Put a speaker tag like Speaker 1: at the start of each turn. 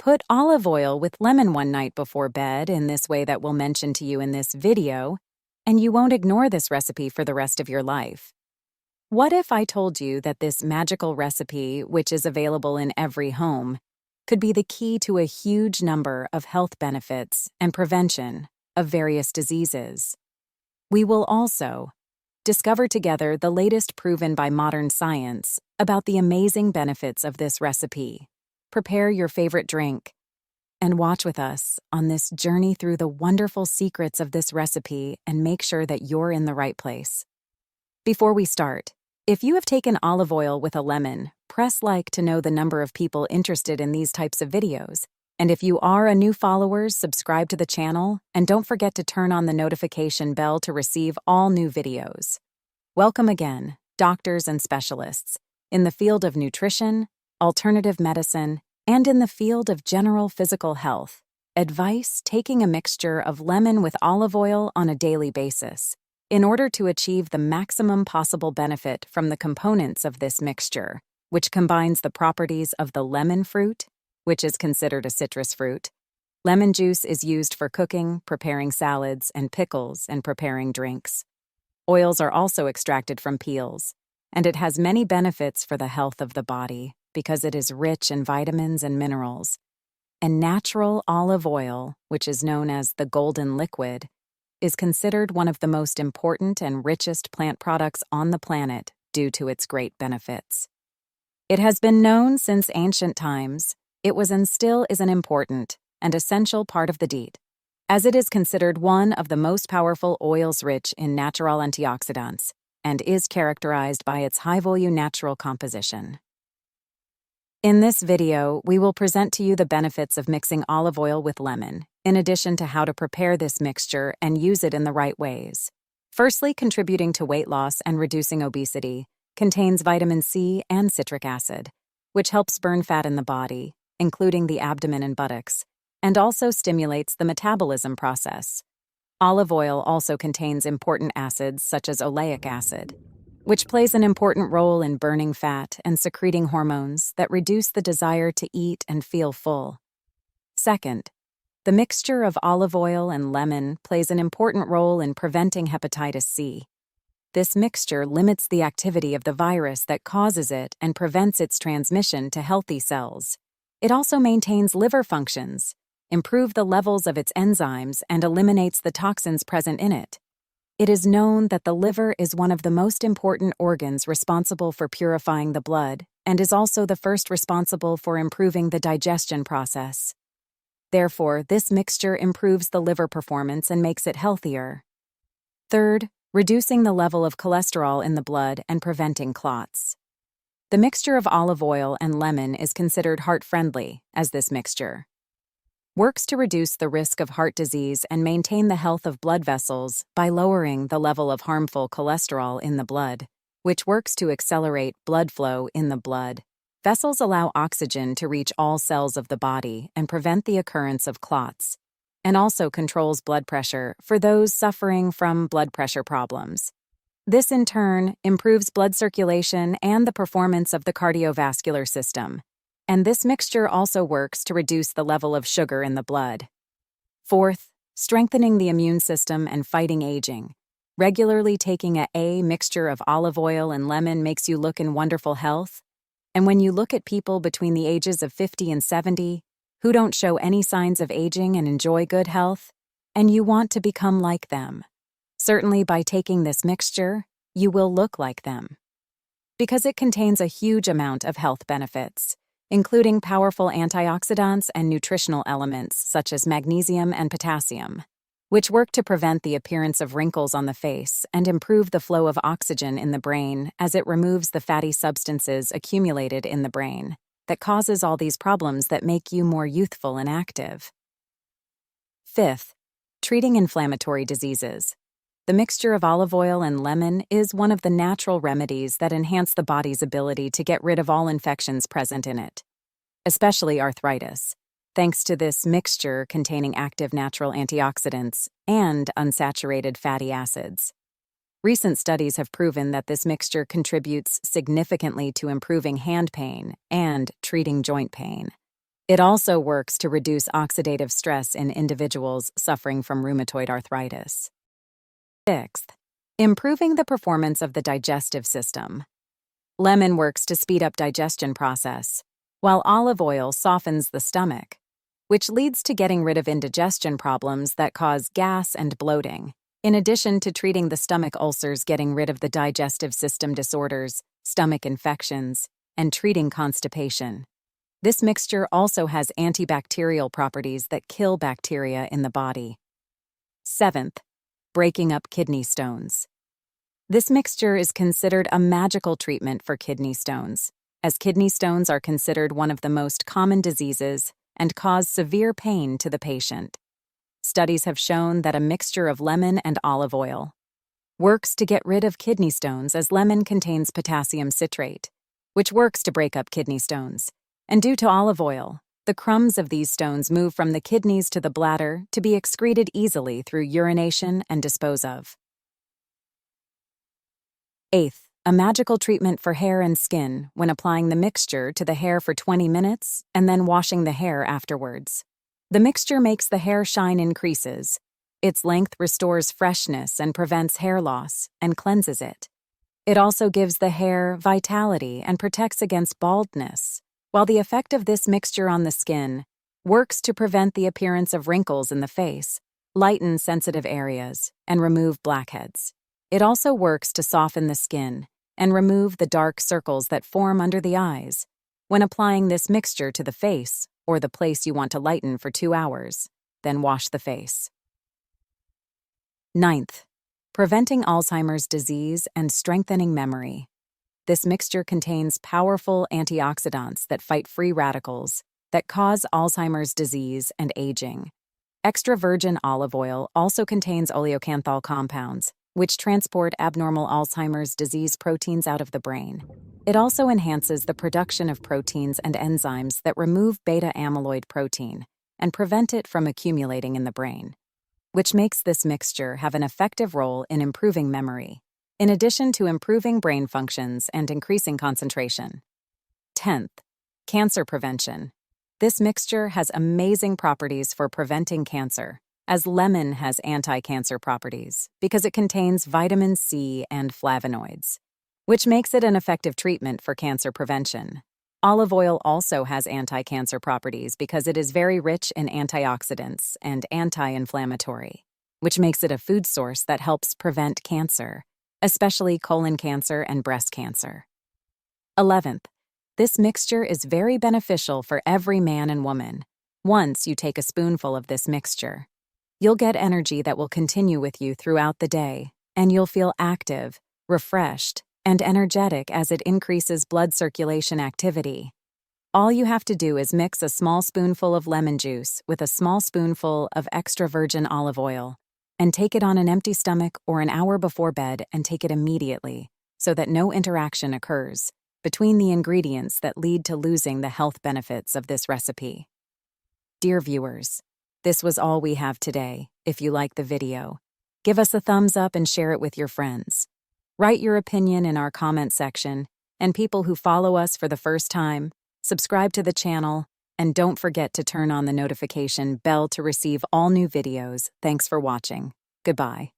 Speaker 1: Put olive oil with lemon one night before bed in this way that we'll mention to you in this video, and you won't ignore this recipe for the rest of your life. What if I told you that this magical recipe, which is available in every home, could be the key to a huge number of health benefits and prevention of various diseases? We will also discover together the latest proven by modern science about the amazing benefits of this recipe. Prepare your favorite drink and watch with us on this journey through the wonderful secrets of this recipe and make sure that you're in the right place. Before we start, if you have taken olive oil with a lemon, press like to know the number of people interested in these types of videos. And if you are a new follower, subscribe to the channel and don't forget to turn on the notification bell to receive all new videos. Welcome again, doctors and specialists, in the field of nutrition, alternative medicine, and in the field of general physical health. Advice: taking a mixture of lemon with olive oil on a daily basis in order to achieve the maximum possible benefit from the components of this mixture, which combines the properties of the lemon fruit, which is considered a citrus fruit. Lemon juice is used for cooking, preparing salads, and pickles, and preparing drinks. Oils are also extracted from peels, and it has many benefits for the health of the body because it is rich in vitamins and minerals. And natural olive oil, which is known as the golden liquid, is considered one of the most important and richest plant products on the planet due to its great benefits. It has been known since ancient times. It was and still is an important and essential part of the diet, as it is considered one of the most powerful oils rich in natural antioxidants and is characterized by its high-volume natural composition. In this video, we will present to you the benefits of mixing olive oil with lemon, in addition to how to prepare this mixture and use it in the right ways. Firstly, contributing to weight loss and reducing obesity, contains vitamin C and citric acid, which helps burn fat in the body, including the abdomen and buttocks, and also stimulates the metabolism process. Olive oil also contains important acids such as oleic acid, which plays an important role in burning fat and secreting hormones that reduce the desire to eat and feel full. Second, the mixture of olive oil and lemon plays an important role in preventing hepatitis C. This mixture limits the activity of the virus that causes it and prevents its transmission to healthy cells. It also maintains liver functions, improves the levels of its enzymes, and eliminates the toxins present in it. It is known that the liver is one of the most important organs responsible for purifying the blood and is also the first responsible for improving the digestion process. Therefore, this mixture improves the liver performance and makes it healthier. Third, reducing the level of cholesterol in the blood and preventing clots. The mixture of olive oil and lemon is considered heart-friendly, as this mixture works to reduce the risk of heart disease and maintain the health of blood vessels by lowering the level of harmful cholesterol in the blood, which works to accelerate blood flow in the blood. Vessels allow oxygen to reach all cells of the body and prevent the occurrence of clots, and also controls blood pressure for those suffering from blood pressure problems. This, in turn, improves blood circulation and the performance of the cardiovascular system. And this mixture also works to reduce the level of sugar in the blood. Fourth, strengthening the immune system and fighting aging. Regularly taking a mixture of olive oil and lemon makes you look in wonderful health. And when you look at people between the ages of 50 and 70 who don't show any signs of aging and enjoy good health, and you want to become like them, certainly by taking this mixture, you will look like them. Because it contains a huge amount of health benefits, including powerful antioxidants and nutritional elements such as magnesium and potassium, which work to prevent the appearance of wrinkles on the face and improve the flow of oxygen in the brain as it removes the fatty substances accumulated in the brain that causes all these problems that make you more youthful and active. Fifth, treating inflammatory diseases. The mixture of olive oil and lemon is one of the natural remedies that enhance the body's ability to get rid of all infections present in it, especially arthritis, thanks to this mixture containing active natural antioxidants and unsaturated fatty acids. Recent studies have proven that this mixture contributes significantly to improving hand pain and treating joint pain. It also works to reduce oxidative stress in individuals suffering from rheumatoid arthritis. Sixth, improving the performance of the digestive system. Lemon works to speed up digestion process, while olive oil softens the stomach, which leads to getting rid of indigestion problems that cause gas and bloating, in addition to treating the stomach ulcers, getting rid of the digestive system disorders, stomach infections, and treating constipation. This mixture also has antibacterial properties that kill bacteria in the body. Seventh, breaking up kidney stones. This mixture is considered a magical treatment for kidney stones, as kidney stones are considered one of the most common diseases and cause severe pain to the patient. Studies have shown that a mixture of lemon and olive oil works to get rid of kidney stones, as lemon contains potassium citrate, which works to break up kidney stones. And due to olive oil, the crumbs of these stones move from the kidneys to the bladder to be excreted easily through urination and dispose of. Eighth, a magical treatment for hair and skin when applying the mixture to the hair for 20 minutes and then washing the hair afterwards. The mixture makes the hair shine increases. Its length restores freshness and prevents hair loss and cleanses it. It also gives the hair vitality and protects against baldness, while the effect of this mixture on the skin works to prevent the appearance of wrinkles in the face, lighten sensitive areas, and remove blackheads. It also works to soften the skin and remove the dark circles that form under the eyes. When applying this mixture to the face or the place you want to lighten for 2 hours, then wash the face. Ninth, preventing Alzheimer's disease and strengthening memory. This mixture contains powerful antioxidants that fight free radicals that cause Alzheimer's disease and aging. Extra virgin olive oil also contains oleocanthal compounds, which transport abnormal Alzheimer's disease proteins out of the brain. It also enhances the production of proteins and enzymes that remove beta-amyloid protein and prevent it from accumulating in the brain, which makes this mixture have an effective role in improving memory, in addition to improving brain functions and increasing concentration. 10th, cancer prevention. This mixture has amazing properties for preventing cancer, as lemon has anti-cancer properties because it contains vitamin C and flavonoids, which makes it an effective treatment for cancer prevention. Olive oil also has anti-cancer properties because it is very rich in antioxidants and anti-inflammatory, which makes it a food source that helps prevent cancer, especially colon cancer and breast cancer. 11th, this mixture is very beneficial for every man and woman. Once you take a spoonful of this mixture, you'll get energy that will continue with you throughout the day, and you'll feel active, refreshed, and energetic as it increases blood circulation activity. All you have to do is mix a small spoonful of lemon juice with a small spoonful of extra virgin olive oil, and take it on an empty stomach or an hour before bed, and take it immediately so that no interaction occurs between the ingredients that lead to losing the health benefits of this recipe. Dear viewers, this was all we have today. If you like the video, give us a thumbs up and share it with your friends. Write your opinion in our comment section, and people who follow us for the first time, subscribe to the channel, and don't forget to turn on the notification bell to receive all new videos. Thanks for watching. Goodbye.